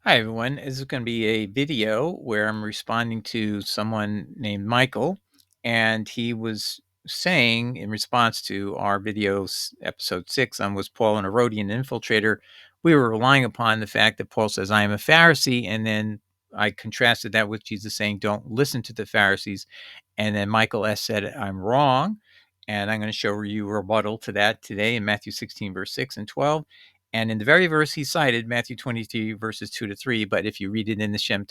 Hi, everyone. This is going to be a video where I'm responding to someone named Michael, and he was saying in response to our episode 6 on Was Paul an Herodian infiltrator, we were relying upon the fact that Paul says, I am a Pharisee, and then I contrasted that with Jesus saying, don't listen to the Pharisees. And then Michael S. said, I'm wrong, and I'm going to show you a rebuttal to that today in Matthew 16, verse 6 and 12. And in the very verse he cited, Matthew 23, verses 2 to 3, but if you read it in the Shem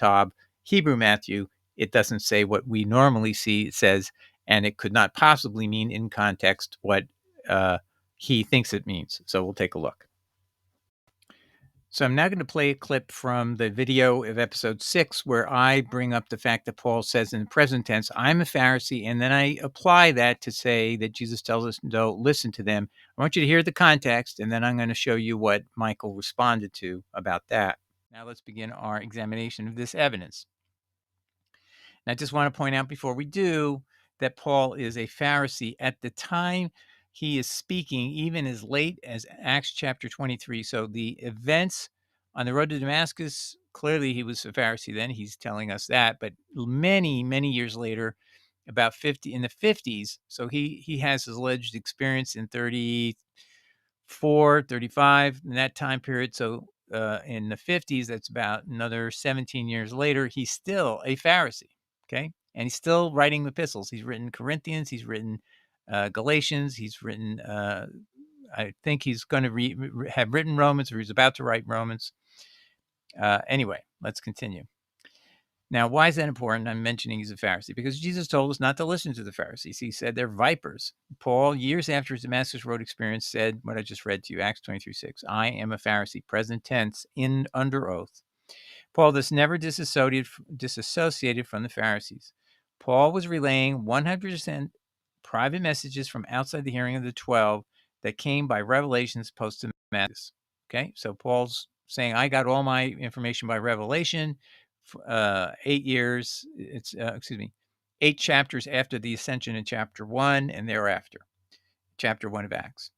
Hebrew Matthew, it doesn't say what we normally see. It says, and it could not possibly mean in context what he thinks it means. So we'll take a look. So I'm now going to play a clip from the video of episode 6 where I bring up the fact that Paul says in the present tense, I'm a Pharisee, and then I apply that to say that Jesus tells us, don't listen to them. I want you to hear the context, and then I'm going to show you what Michael responded to about that. Now let's begin our examination of this evidence. And I just want to point out before we do that Paul is a Pharisee at the time he is speaking, even as late as Acts chapter 23. So the events on the road to Damascus, clearly he was a Pharisee then. He's telling us that. But many, many years later, about 50 in the 50s, so he has his alleged experience in 34, 35 in that time period. So in the 50s, that's about another 17 years later, he's still a Pharisee. Okay. And he's still writing epistles. He's written Corinthians. He's written Galatians. He's written, I think he's going to have written Romans, or he's about to write Romans. Anyway, let's continue. Now, why is that important? I'm mentioning he's a Pharisee because Jesus told us not to listen to the Pharisees. He said they're vipers. Paul, years after his Damascus Road experience, said what I just read to you, Acts 23:6. I am a Pharisee, present tense, under oath. Paul thus never disassociated from the Pharisees. Paul was relaying 100% private messages from outside the hearing of the 12 that came by revelations post Damascus. Okay, so Paul's saying, I got all my information by revelation. 8 years, 8 chapters after the ascension in chapter 1 and thereafter, chapter 1 of Acts.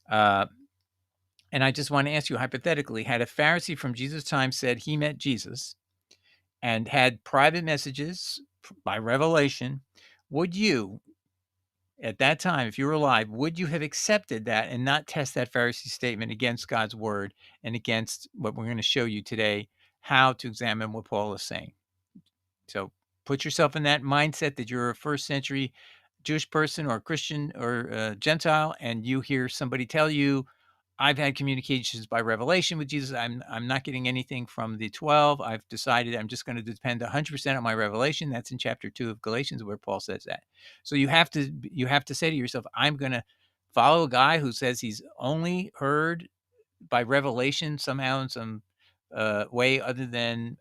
And I just want to ask you, hypothetically, had a Pharisee from Jesus' time said he met Jesus and had private messages by revelation, would you, at that time, if you were alive, would you have accepted that and not test that Pharisee statement against God's word and against what we're going to show you today, how to examine what Paul is saying? So put yourself in that mindset that you're a first century Jewish person or Christian or Gentile, and you hear somebody tell you, I've had communications by revelation with Jesus. I'm not getting anything from the 12. I've decided I'm just going to depend 100% on my revelation. That's in chapter 2 of Galatians where Paul says that. So you have to say to yourself, I'm going to follow a guy who says he's only heard by revelation somehow in some way other than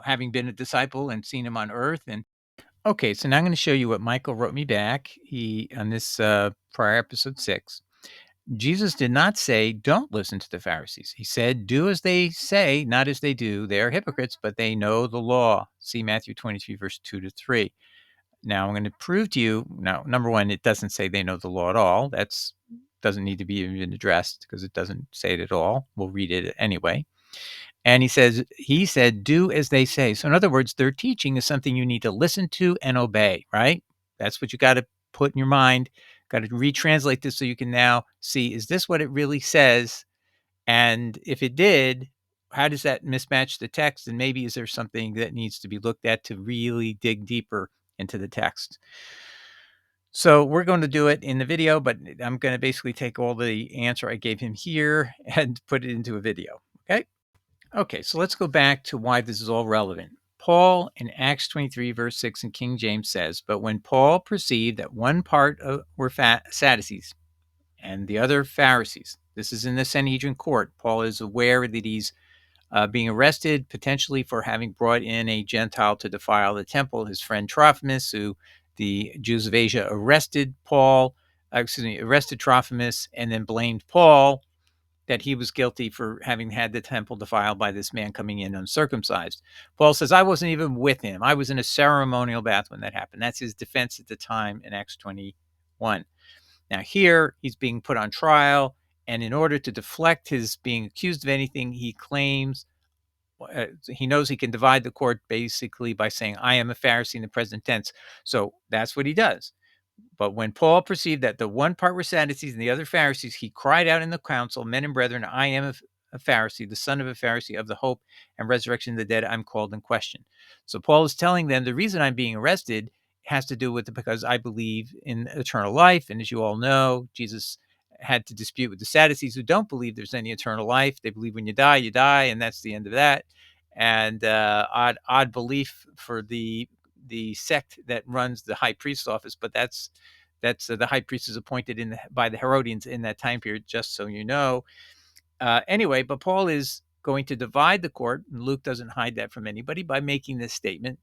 having been a disciple and seen him on earth. And okay, so now I'm going to show you what Michael wrote me back. He on this prior episode 6. Jesus did not say, don't listen to the Pharisees. He said, do as they say, not as they do. They are hypocrites, but they know the law. See Matthew 23, verse 2 to 3. Now, I'm going to prove to you, now, number one, it doesn't say they know the law at all. That's doesn't need to be even addressed because it doesn't say it at all. We'll read it anyway. And he said, do as they say. So in other words, their teaching is something you need to listen to and obey, right? That's what you got to put in your mind. Got to retranslate this so you can now see, is this what it really says? And if it did, how does that mismatch the text? And maybe is there something that needs to be looked at to really dig deeper into the text? So we're going to do it in the video, but I'm going to basically take all the answer I gave him here and put it into a video. Okay. Okay, so let's go back to why this is all relevant. Paul in Acts 23, verse 6 in King James says, but when Paul perceived that one part were Sadducees and the other Pharisees, this is in the Sanhedrin court. Paul is aware that he's being arrested potentially for having brought in a Gentile to defile the temple. His friend Trophimus, who the Jews of Asia arrested Trophimus and then blamed Paul that he was guilty for having had the temple defiled by this man coming in uncircumcised. Paul says, I wasn't even with him. I was in a ceremonial bath when that happened. That's his defense at the time in Acts 21. Now here, he's being put on trial And in order to deflect his being accused of anything, he claims he knows he can divide the court basically by saying, I am a Pharisee in the present tense. So that's what he does. But when Paul perceived that the one part were Sadducees and the other Pharisees, he cried out in the council, Men and brethren, I am a Pharisee, the son of a Pharisee of the hope and resurrection of the dead. I'm called in question. So Paul is telling them the reason I'm being arrested has to do with because I believe in eternal life. And as you all know, Jesus had to dispute with the Sadducees who don't believe there's any eternal life. They believe when you die, and that's the end of that. And odd belief for the sect that runs the high priest's office, but that's the high priest is appointed by the Herodians in that time period, just so you know. Anyway, but Paul is going to divide the court, and Luke doesn't hide that from anybody by making this statement,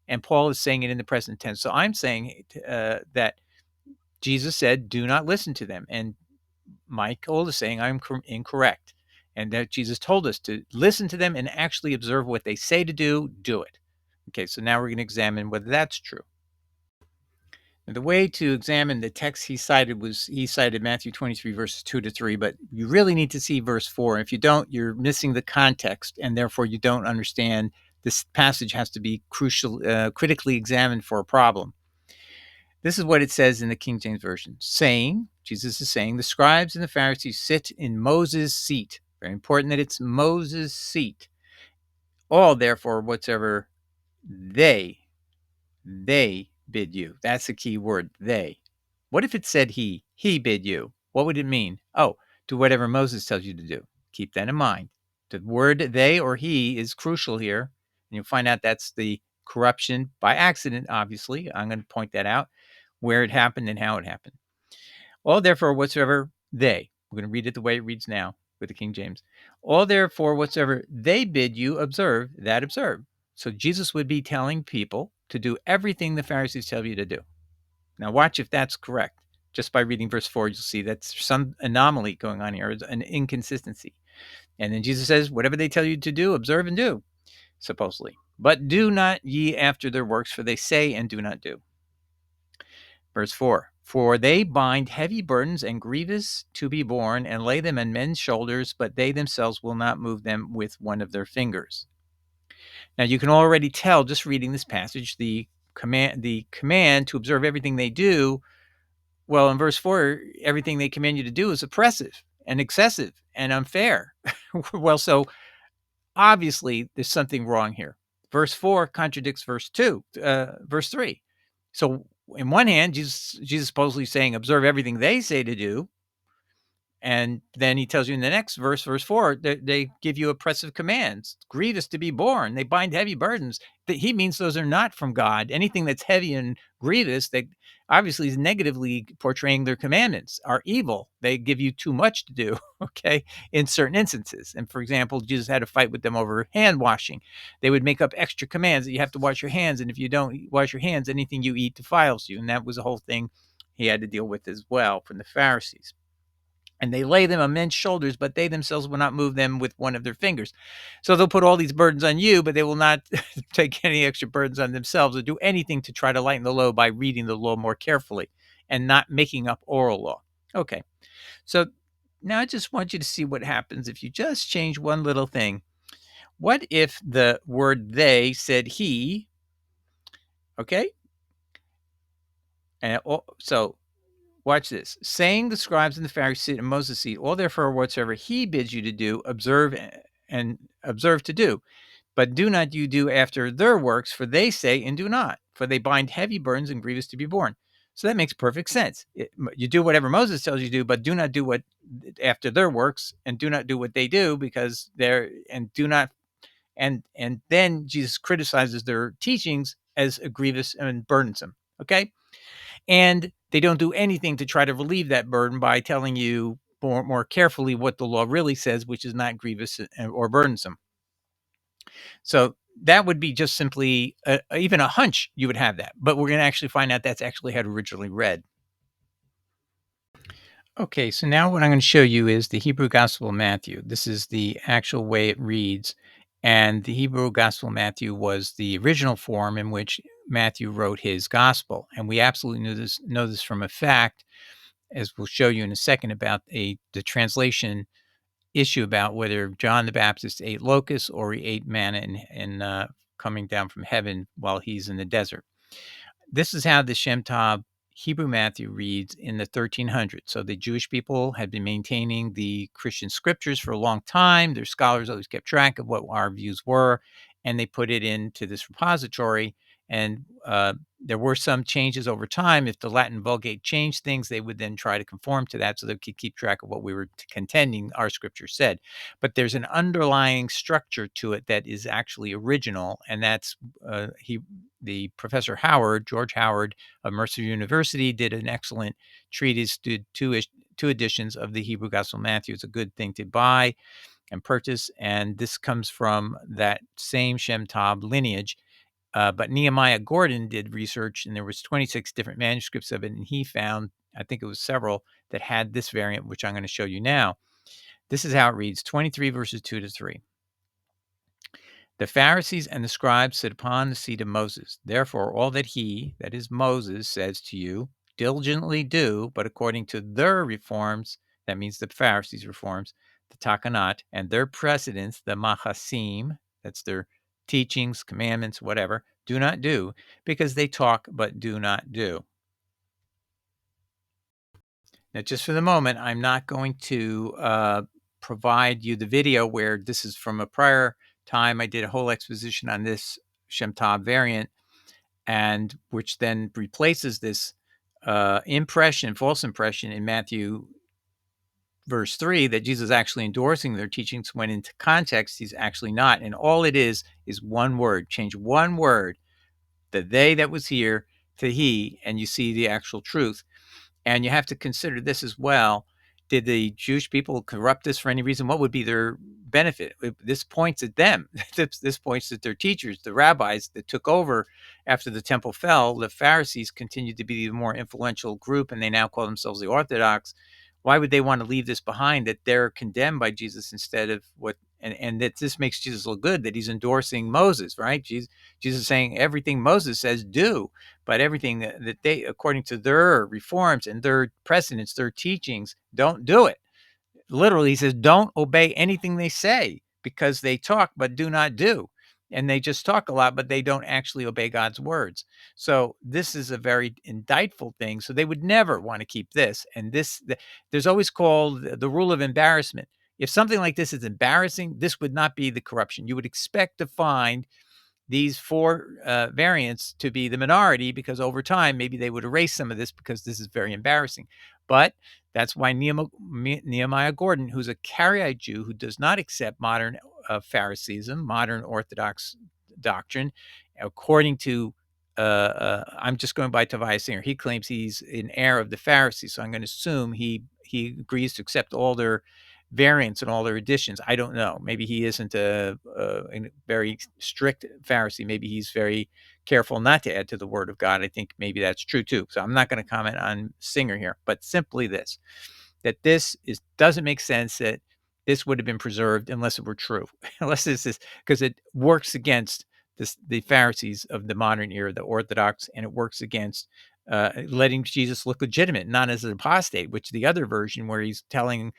and Paul is saying it in the present tense. So I'm saying that Jesus said, do not listen to them, and Michael is saying I'm incorrect, and that Jesus told us to listen to them and actually observe what they say to do it. Okay, so now we're going to examine whether that's true. And the way to examine the text he cited Matthew 23, verses 2-3, but you really need to see verse 4. And if you don't, you're missing the context, and therefore you don't understand this passage has to be critically examined for a problem. This is what it says in the King James Version, Jesus is saying, the scribes and the Pharisees sit in Moses' seat. Very important that it's Moses' seat. All, therefore, whatsoever they bid you. That's the key word, they. What if it said he bid you? What would it mean? Oh, do whatever Moses tells you to do. Keep that in mind. The word they or he is crucial here. And you'll find out that's the corruption by accident, obviously. I'm going to point that out, where it happened and how it happened. All, therefore, whatsoever they, we're going to read it the way it reads now with the King James. All, therefore, whatsoever they bid you observe, that observe. So Jesus would be telling people to do everything the Pharisees tell you to do. Now watch if that's correct. Just by reading verse 4, you'll see that's some anomaly going on here, an inconsistency. And then Jesus says, whatever they tell you to do, observe and do, supposedly. But do not ye after their works, for they say and do not do. Verse 4, for they bind heavy burdens and grievous to be borne, and lay them on men's shoulders, but they themselves will not move them with one of their fingers. Now you can already tell, just reading this passage, the command to observe everything they do. Well, in verse 4, everything they command you to do is oppressive and excessive and unfair. Well, so obviously there's something wrong here. Verse 4 contradicts verse 3. So in one hand, Jesus supposedly saying, observe everything they say to do. And then he tells you in the next verse, verse 4, they give you oppressive commands, grievous to be borne. They bind heavy burdens. He means those are not from God. Anything that's heavy and grievous, that obviously is negatively portraying their commandments, are evil. They give you too much to do, okay, in certain instances. And for example, Jesus had a fight with them over hand washing. They would make up extra commands that you have to wash your hands. And if you don't wash your hands, anything you eat defiles you. And that was the whole thing he had to deal with as well from the Pharisees. And they lay them on men's shoulders, but they themselves will not move them with one of their fingers. So they'll put all these burdens on you, but they will not take any extra burdens on themselves or do anything to try to lighten the load by reading the law more carefully and not making up oral law. Okay, so now I just want you to see what happens if you just change one little thing. What if the word they said he? Okay, and so watch this. Saying the scribes and the Pharisees sit in Moses' seat, all therefore whatsoever he bids you to do, observe to do. But do not you do after their works, for they say and do not. For they bind heavy burdens and grievous to be borne. So that makes perfect sense. You do whatever Moses tells you to do, but do not do what after their works, and do not do what they do, because they're and do not. And then Jesus criticizes their teachings as grievous and burdensome. Okay. And they don't do anything to try to relieve that burden by telling you more carefully what the law really says, which is not grievous or burdensome. So that would be just simply even a hunch you would have that. But we're going to actually find out that's actually how it originally read. Okay, so now what I'm going to show you is the Hebrew Gospel of Matthew. This is the actual way it reads. And the Hebrew Gospel of Matthew was the original form in which Matthew wrote his gospel. And we absolutely know this from a fact. as we'll show you in a second, about the translation issue about whether John the Baptist ate locusts or he ate manna coming down from heaven while he's in the desert. This is how the Shem Hebrew Matthew reads in the 1300s. So the Jewish people had been maintaining the Christian scriptures for a long time. Their scholars always kept track of what our views were, and they put it into this repository. And there were some changes over time. If the Latin Vulgate changed things, they would then try to conform to that so they could keep track of what we were contending our scripture said. But there's an underlying structure to it that is actually original, and that's the Professor Howard, George Howard of Mercer University, did an excellent treatise, did two editions of the Hebrew Gospel of Matthew. It's a good thing to buy and purchase, and this comes from that same Shem lineage. But Nehemiah Gordon did research, and there was 26 different manuscripts of it, and he found, I think it was several, that had this variant, which I'm going to show you now. This is how it reads, 23 verses 2 to 3. The Pharisees and the scribes sit upon the seat of Moses. Therefore, all that he, that is Moses, says to you, diligently do, but according to their reforms, that means the Pharisees' reforms, the takanat, and their precedents, the machasim, that's their teachings, commandments, whatever, do not do, because they talk but do not do. Now, just for the moment, I'm not going to provide you the video where this is from a prior time. I did a whole exposition on this Shem variant, and which then replaces this false impression in Matthew verse 3 that Jesus is actually endorsing their teachings, when into context, he's actually not. And all it is one word. Change one word, the they that was here to he, and you see the actual truth. And you have to consider this as well. Did the Jewish people corrupt this for any reason? What would be their benefit? This points at them. This points at their teachers, the rabbis that took over after the temple fell. The Pharisees continued to be the more influential group, and they now call themselves the Orthodox. Why would they want to leave this behind, that they're condemned by Jesus instead of what, and that this makes Jesus look good, that he's endorsing Moses, right? Jesus is saying everything Moses says do, but everything that they, according to their reforms and their precedents, their teachings, don't do it. Literally, he says, don't obey anything they say, because they talk but do not do. And they just talk a lot, but they don't actually obey God's words. So this is a very indictful thing. So they would never want to keep this. And there's always called the rule of embarrassment. If something like this is embarrassing, this would not be the corruption. You would expect to find these four variants to be the minority, because over time, maybe they would erase some of this because this is very embarrassing. But that's why Nehemiah Gordon, who's a Karaite Jew who does not accept modern Phariseeism, modern Orthodox doctrine, according to, I'm just going by Tobias Singer, he claims he's an heir of the Pharisees. So I'm going to assume he agrees to accept all their variants and all their additions. I don't know. Maybe he isn't a very strict Pharisee. Maybe he's very careful not to add to the word of God. I think maybe that's true too. So I'm not going to comment on Singer here, but simply this, that this doesn't make sense, that this would have been preserved unless it were true, unless this is, because it works against the Pharisees of the modern era, the Orthodox, and it works against letting Jesus look legitimate, not as an apostate, which the other version where he's telling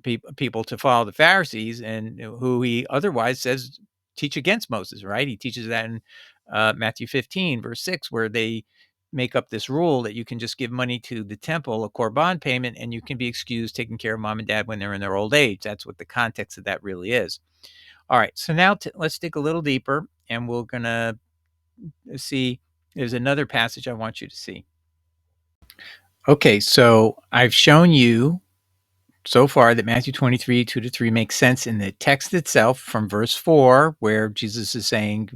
people to follow the Pharisees, and who he otherwise says teach against Moses, right? He teaches that in Matthew 15, verse 6, where they make up this rule that you can just give money to the temple, a korban payment, and you can be excused taking care of mom and dad when they're in their old age. That's what the context of that really is. All right, so now let's dig a little deeper, and we're going to see there's another passage I want you to see. Okay, so I've shown you so far that Matthew 23, 2 to 3 makes sense in the text itself from verse 4, where Jesus is saying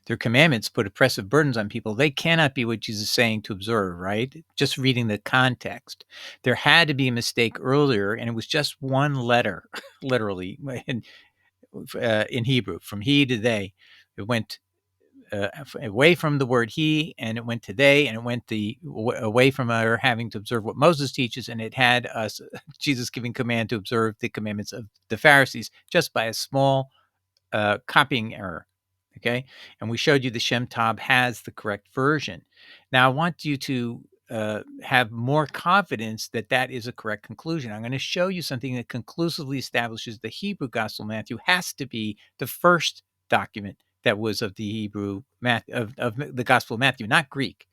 their commandments put oppressive burdens on people. They cannot be what Jesus is saying to observe, right? Just reading the context. There had to be a mistake earlier, and it was just one letter, literally, in Hebrew, from he to they. It went away from the word he, and it went to they, and it went away from our having to observe what Moses teaches, and it had us, Jesus giving command to observe the commandments of the Pharisees, just by a small copying error. Okay, and we showed you the Shem has the correct version. Now I want you to have more confidence that that is a correct conclusion. I'm going to show you something that conclusively establishes the Hebrew Gospel of Matthew has to be the first document that was of the Hebrew of the Gospel of Matthew, not Greek.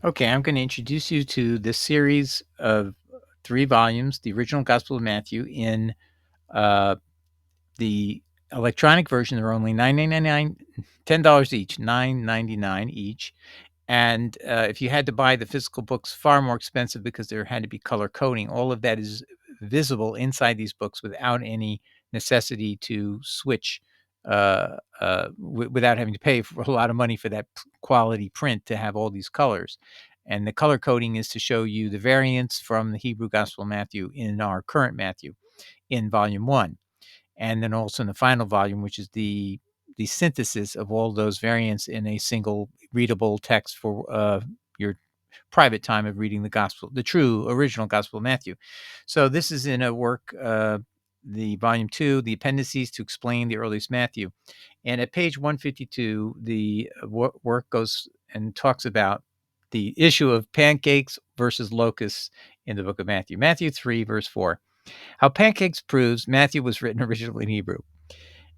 Okay, I'm going to introduce you to this series of 3 volumes, the original Gospel of Matthew, in the electronic version. They're only $9.99, $10 each, $9.99 each. And if you had to buy the physical books, far more expensive because there had to be color coding. All of that is visible inside these books without any necessity to switch, without having to pay for a lot of money for that quality print to have all these colors. And the color coding is to show you the variants from the Hebrew Gospel of Matthew in our current Matthew in volume 1. And then also in the final volume, which is the synthesis of all those variants in a single readable text for your private time of reading the gospel, the true original Gospel of Matthew. So this is in a work, the volume 2, the appendices to explain the earliest Matthew. And at page 152, the work goes and talks about the issue of pancakes versus locusts in the book of Matthew. Matthew 3, verse 4. How pancakes proves Matthew was written originally in Hebrew.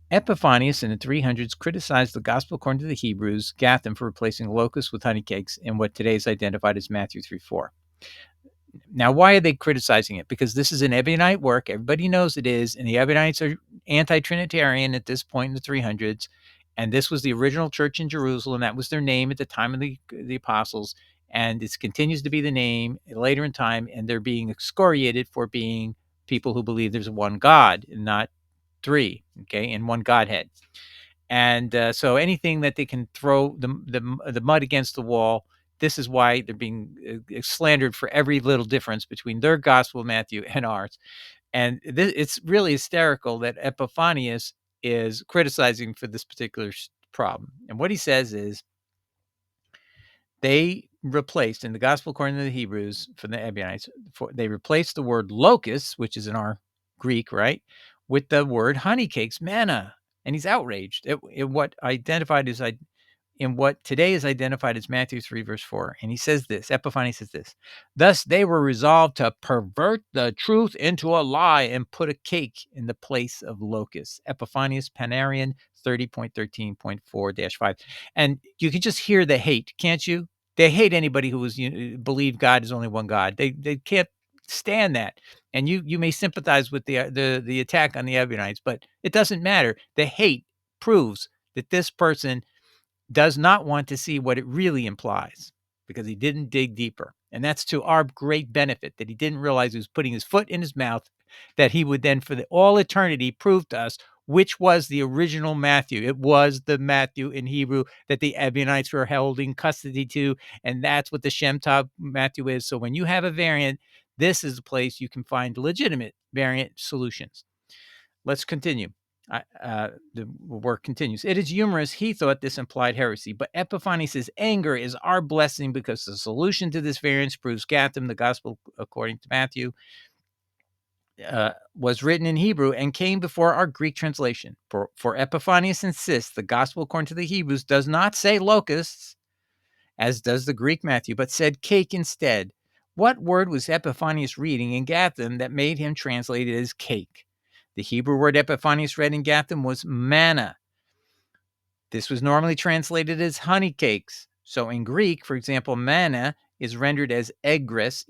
Epiphanius in the 300s criticized the gospel according to the Hebrews, Gatham, for replacing locusts with honeycakes in what today is identified as Matthew 3:4. Now, why are they criticizing it? Because this is an Ebionite work. Everybody knows it is. And the Ebionites are anti-Trinitarian at this point in the 300s. And this was the original church in Jerusalem. That was their name at the time of the apostles. And it continues to be the name later in time. And they're being excoriated for being people who believe there's one God and not three, okay, and one Godhead. And so anything that they can throw the mud against the wall, this is why they're being slandered for every little difference between their Gospel of Matthew and ours. And it's really hysterical that Epiphanius is criticizing for this particular problem. And what he says is they replaced, in the Gospel according to the Hebrews, for the Ebionites, they replaced the word locusts, which is in our Greek, right, with the word honeycakes, manna. And he's outraged at what today is identified as Matthew 3, verse 4. And he says this, Epiphanius says this, thus they were resolved to pervert the truth into a lie and put a cake in the place of locusts. Epiphanius, Panarian 30.13.4-5. And you can just hear the hate, can't you? They hate anybody who believe God is only one God. They can't stand that. And you may sympathize with the attack on the Ebionites, but it doesn't matter. The hate proves that this person does not want to see what it really implies because he didn't dig deeper. And that's to our great benefit, that he didn't realize he was putting his foot in his mouth, that he would then for all eternity prove to us which was the original Matthew. It was the Matthew in Hebrew that the Ebionites were holding custody to, and that's what the Shem Matthew is. So when you have a variant, this is a place you can find legitimate variant solutions. Let's continue. The work continues. It is humorous. He thought this implied heresy, but Epiphanius' anger is our blessing because the solution to this variance proves Gatham, the gospel according to Matthew, was written in Hebrew and came before our Greek translation. For Epiphanius insists the gospel according to the Hebrews does not say locusts, as does the Greek Matthew, but said cake instead. What word was Epiphanius reading in Gatham that made him translate it as cake? The Hebrew word Epiphanius read in Gatham was manna. This was normally translated as honey cakes. So in Greek, for example, manna is rendered as egris,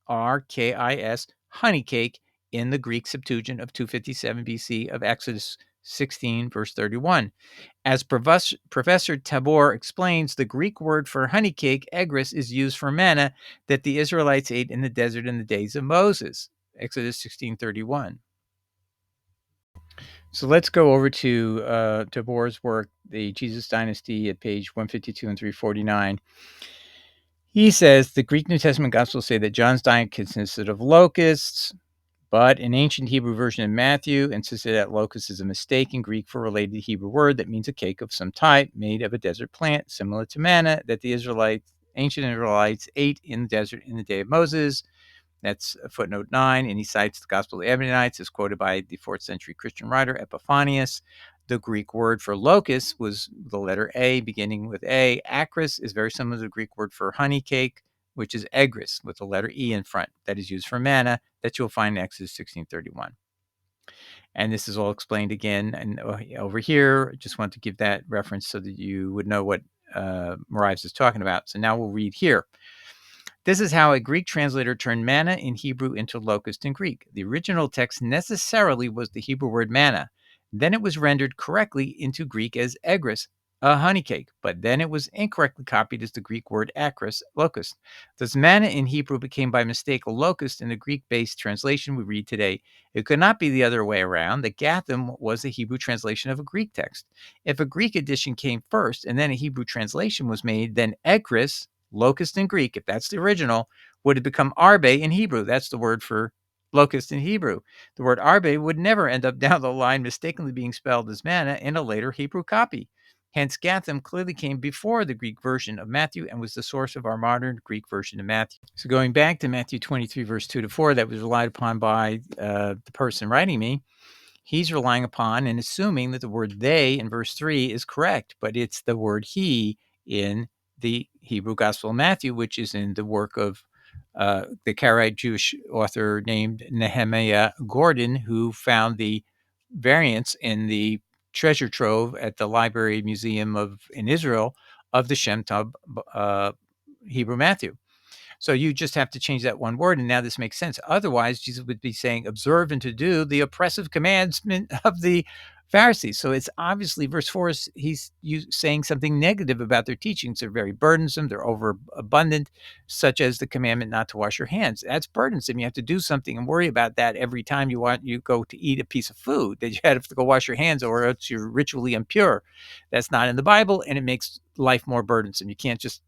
Egrkis, honey cake, in the Greek Septuagint of 257 BC of Exodus 16, verse 31. As Professor Tabor explains, the Greek word for honey cake, egris, is used for manna that the Israelites ate in the desert in the days of Moses, Exodus 16:31. So let's go over to Tabor's work, The Jesus Dynasty, at page 152 and 349. He says the Greek New Testament Gospels say that John's diet consisted of locusts, but an ancient Hebrew version of Matthew insisted that locust is a mistaken Greek for a related Hebrew word that means a cake of some type made of a desert plant, similar to manna that the ancient Israelites ate in the desert in the day of Moses. That's footnote 9, and he cites the Gospel of the Ebionites as quoted by the 4th century Christian writer Epiphanius. The Greek word for locust was the letter A, beginning with A. Acris is very similar to the Greek word for honey cake, which is egris, with the letter E in front, that is used for manna, that you'll find in Exodus 16:31. And this is all explained again. And over here, just want to give that reference so that you would know what Marives is talking about. So now we'll read here. This is how a Greek translator turned manna in Hebrew into locust in Greek. The original text necessarily was the Hebrew word manna. Then it was rendered correctly into Greek as egris, a honey cake, but then it was incorrectly copied as the Greek word acris, locust. Thus, manna in Hebrew became by mistake a locust in the Greek-based translation we read today. It could not be the other way around. The Gatham was a Hebrew translation of a Greek text. If a Greek edition came first and then a Hebrew translation was made, then egris, locust in Greek, if that's the original, would have become arbe in Hebrew. That's the word for locust in Hebrew. The word arbe would never end up down the line mistakenly being spelled as manna in a later Hebrew copy. Hence, Gatham clearly came before the Greek version of Matthew and was the source of our modern Greek version of Matthew. So going back to Matthew 23, verse 2-4, that was relied upon by the person writing me, he's relying upon and assuming that the word they in verse 3 is correct, but it's the word he in the Hebrew Gospel of Matthew, which is in the work of the Karaite Jewish author named Nehemiah Gordon, who found the variants in the treasure trove at the Library Museum in Israel of the Shem Hebrew Matthew. So you just have to change that one word, and now this makes sense. Otherwise, Jesus would be saying, observe and to do the oppressive commandment of the Pharisees. So it's obviously, verse 4, he's saying something negative about their teachings. They're very burdensome. They're overabundant, such as the commandment not to wash your hands. That's burdensome. You have to do something and worry about that every time you go to eat a piece of food, that you have to go wash your hands or else you're ritually impure. That's not in the Bible, and it makes life more burdensome. You can't just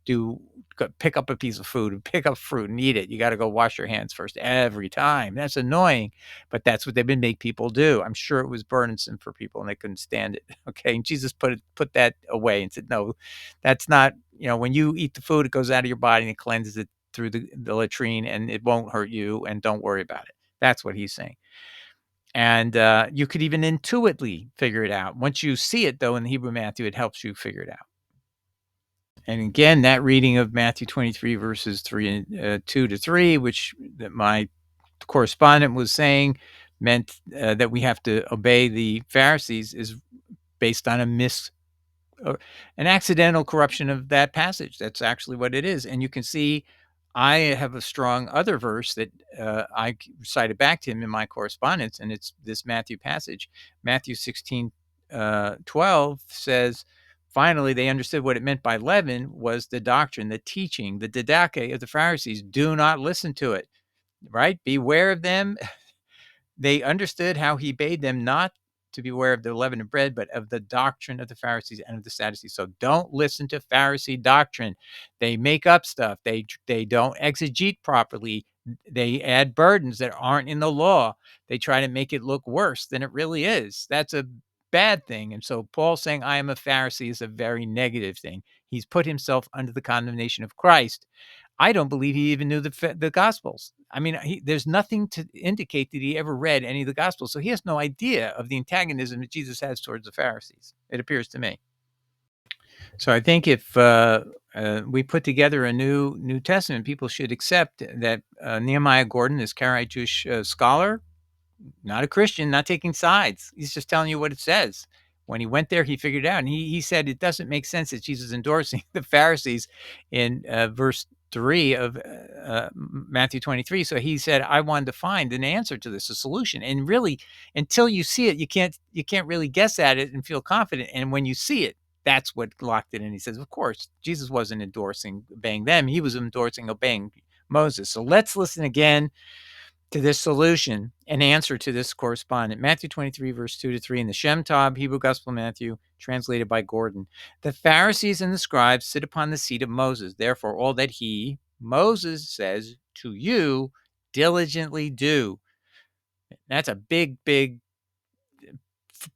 pick up a piece of food and pick up fruit and eat it. You got to go wash your hands first every time. That's annoying, but that's what they've been make people do. I'm sure it was burdensome for people and they couldn't stand it. Okay. And Jesus put that away and said, no, that's not, when you eat the food, it goes out of your body and it cleanses it through the latrine and it won't hurt you, and don't worry about it. That's what he's saying. And you could even intuitively figure it out. Once you see it, though, in the Hebrew Matthew, it helps you figure it out. And again, that reading of Matthew 23, verses 2-3, which that my correspondent was saying meant that we have to obey the Pharisees, is based on an accidental corruption of that passage. That's actually what it is. And you can see I have a strong other verse that I cited back to him in my correspondence, and it's this Matthew passage. Matthew 16:12 says, finally, they understood what it meant by leaven was the doctrine, the teaching, the didache of the Pharisees. Do not listen to it, right? Beware of them. They understood how he bade them not to beware of the leaven of bread, but of the doctrine of the Pharisees and of the Sadducees. So don't listen to Pharisee doctrine. They make up stuff. They don't exegete properly. They add burdens that aren't in the law. They try to make it look worse than it really is. That's a bad thing. And so Paul saying, I am a Pharisee is a very negative thing. He's put himself under the condemnation of Christ. I don't believe he even knew the Gospels. I mean, there's nothing to indicate that he ever read any of the Gospels. So he has no idea of the antagonism that Jesus has towards the Pharisees, it appears to me. So I think if we put together a New Testament, people should accept that Nehemiah Gordon, this Karaite Jewish scholar, not a Christian, not taking sides. He's just telling you what it says. When he went there, he figured it out. And he said it doesn't make sense that Jesus is endorsing the Pharisees in verse 3 of Matthew 23. So he said, I wanted to find an answer to this, a solution. And really, until you see it, you can't really guess at it and feel confident. And when you see it, that's what locked it in. He says, of course, Jesus wasn't endorsing obeying them. He was endorsing obeying Moses. So let's listen again to this solution, an answer to this correspondent. Matthew 23, verse 2-3 in the Shem Hebrew Gospel of Matthew, translated by Gordon. The Pharisees and the scribes sit upon the seat of Moses. Therefore, all that Moses, says to you, diligently do. That's a big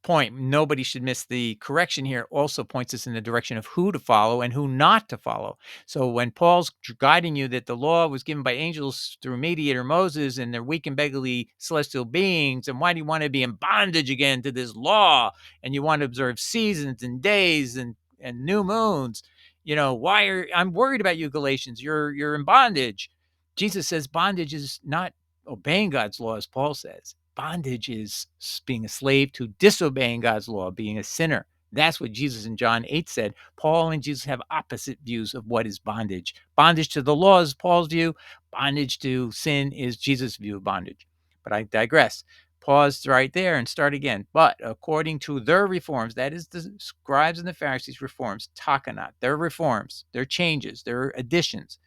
point, nobody should miss the correction here, also points us in the direction of who to follow and who not to follow. So when Paul's guiding you that the law was given by angels through mediator Moses and they're weak and beggarly celestial beings, and why do you want to be in bondage again to this law? And you want to observe seasons and days and new moons. I'm worried about you, Galatians. You're in bondage. Jesus says bondage is not obeying God's law, as Paul says. Bondage is being a slave to disobeying God's law, being a sinner. That's what Jesus in John 8 said. Paul and Jesus have opposite views of what is bondage. Bondage to the law is Paul's view. Bondage to sin is Jesus' view of bondage. But I digress. Pause right there and start again. But according to their reforms, that is the scribes and the Pharisees' reforms, takanat, their reforms, their changes, their additions,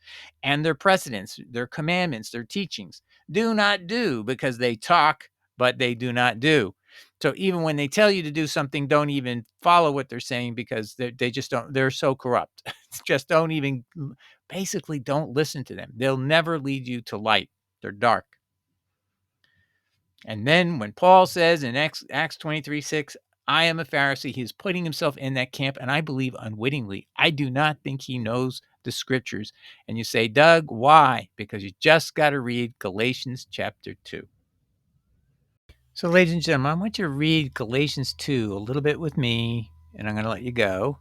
and their precedents, their commandments, their teachings, do not do, because they talk, but they do not do. So even when they tell you to do something, don't even follow what they're saying, because they just don't, they're so corrupt. Just basically don't listen to them. They'll never lead you to light. They're dark. And then when Paul says in Acts 23:6, I am a Pharisee, he's putting himself in that camp, and I believe unwittingly. I do not think he knows the scriptures. And you say, Doug, why? Because you just got to read Galatians chapter 2. So, ladies and gentlemen, I want you to read Galatians 2 a little bit with me, and I'm going to let you go.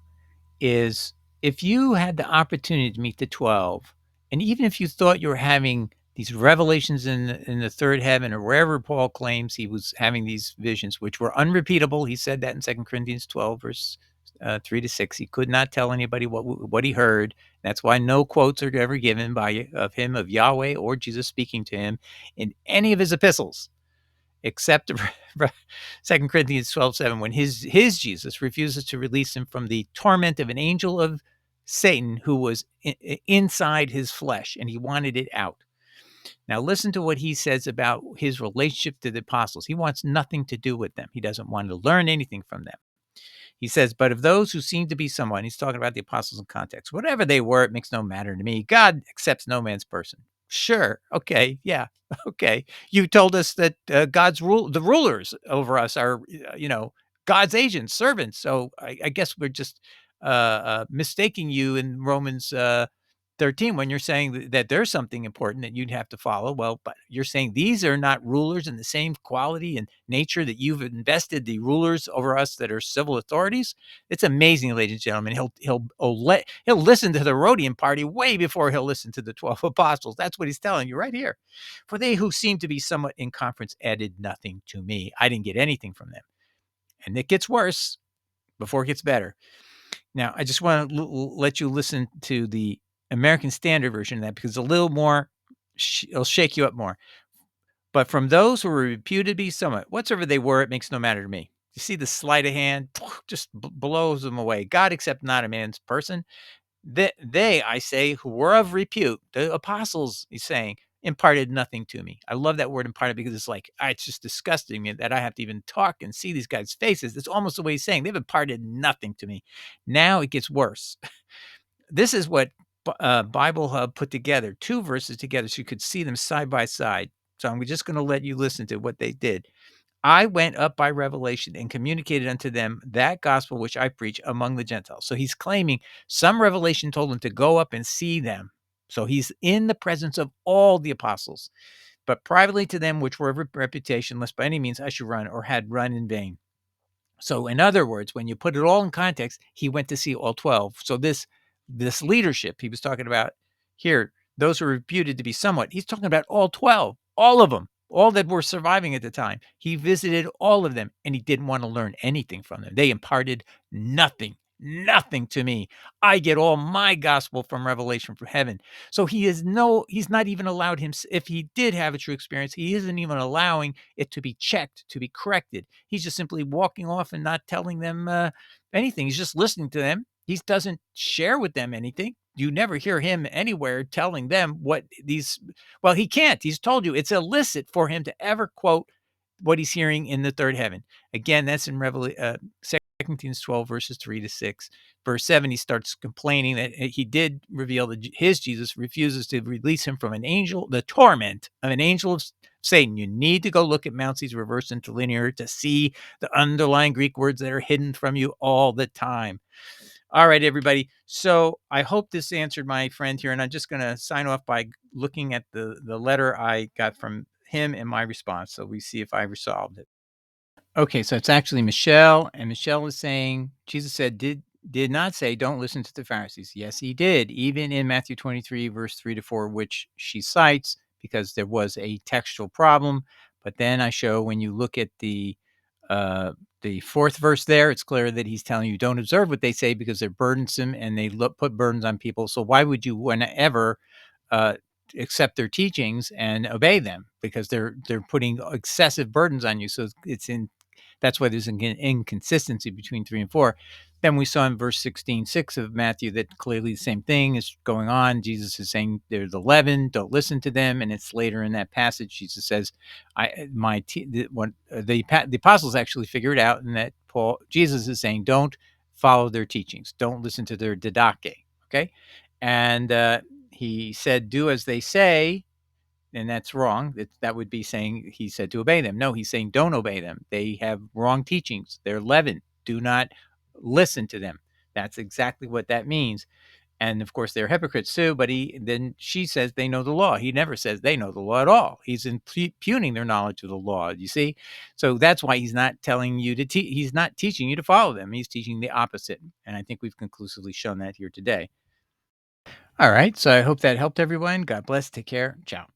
Is if you had the opportunity to meet the 12, and even if you thought you were having these revelations in the third heaven or wherever Paul claims he was having these visions, which were unrepeatable. He said that in 2 Corinthians 12, verse 3-6. He could not tell anybody what he heard. That's why no quotes are ever given of him, of Yahweh or Jesus speaking to him in any of his epistles, except 2 Corinthians 12:7, when his Jesus refuses to release him from the torment of an angel of Satan who was inside his flesh, and he wanted it out. Now listen to what he says about his relationship to the apostles. He wants nothing to do with them. He doesn't want to learn anything from them. He says, but of those who seem to be someone, he's talking about the apostles in context, whatever they were, it makes no matter to me. God accepts no man's person. Sure. Okay. Yeah. Okay. You told us that the rulers over us are, God's agents, servants. So I guess we're just mistaking you in Romans 13 when you're saying that there's something important that you'd have to follow. Well, but you're saying these are not rulers in the same quality and nature that you've invested the rulers over us that are civil authorities. It's amazing, ladies and gentlemen. He'll listen to the Herodian party way before he'll listen to the 12 apostles. That's what he's telling you right here. For they who seem to be somewhat in conference added nothing to me. I didn't get anything from them. And it gets worse before it gets better. Now, I just want to let you listen to the American Standard Version of that, because a little more, it'll shake you up more. But from those who were reputed to be somewhat, whatsoever they were, it makes no matter to me. You see the sleight of hand just blows them away. God accept not a man's person. They, I say, who were of repute, the apostles, he's saying, imparted nothing to me. I love that word imparted, because it's like, it's just disgusting me that I have to even talk and see these guys' faces. It's almost the way he's saying they've imparted nothing to me. Now it gets worse. This is what Bible Hub put together, 2 verses together, so you could see them side by side. So I'm just going to let you listen to what they did. I went up by revelation and communicated unto them that gospel which I preach among the Gentiles. So he's claiming some revelation told him to go up and see them. So he's in the presence of all the apostles, but privately to them which were of reputation, lest by any means I should run or had run in vain. So in other words, when you put it all in context, he went to see all 12. So this leadership he was talking about here, those who are reputed to be somewhat, he's talking about all 12, all of them, all that were surviving at the time. He visited all of them, and he didn't want to learn anything from them. They imparted nothing to me. I get all my gospel from revelation from heaven. So he's not even allowed him, if he did have a true experience, he isn't even allowing it to be checked, to be corrected. He's just simply walking off and not telling them anything. He's just listening to them. He doesn't share with them anything. You never hear him anywhere telling them he can't. He's told you it's illicit for him to ever quote what he's hearing in the third heaven. Again, that's in 2 Corinthians 12, verses 3-6. Verse 7, he starts complaining that he did reveal that his Jesus refuses to release him from the torment of an angel of Satan. You need to go look at Mouncy's reverse interlinear to see the underlying Greek words that are hidden from you all the time. All right, everybody. So I hope this answered my friend here, and I'm just going to sign off by looking at the letter I got from him and my response. So we see if I resolved it. Okay, so it's actually Michelle, and Michelle is saying Jesus said, did not say don't listen to the Pharisees. Yes, he did, even in Matthew 23, verse 3-4, which she cites because there was a textual problem. But then I show when you look at the fourth verse there, it's clear that he's telling you don't observe what they say because they're burdensome and they put burdens on people. So why would you whenever uh, accept their teachings and obey them because they're putting excessive burdens on you? So it's in that's why there's an inconsistency between 3 and 4. Then we saw in verse 16:6 of Matthew that clearly the same thing is going on. Jesus is saying there's 11, don't listen to them. And it's later in that passage, Jesus says, the apostles actually figured out, and that Jesus is saying, don't follow their teachings. Don't listen to their didache. Okay. And he said, do as they say, and that's wrong. That would be saying he said to obey them. No, he's saying don't obey them. They have wrong teachings. They're leaven. Do not listen to them. That's exactly what that means. And of course, they're hypocrites too. But she says they know the law. He never says they know the law at all. He's impugning their knowledge of the law. You see, so that's why he's not telling you to. He's not teaching you to follow them. He's teaching the opposite. And I think we've conclusively shown that here today. All right. So I hope that helped everyone. God bless. Take care. Ciao.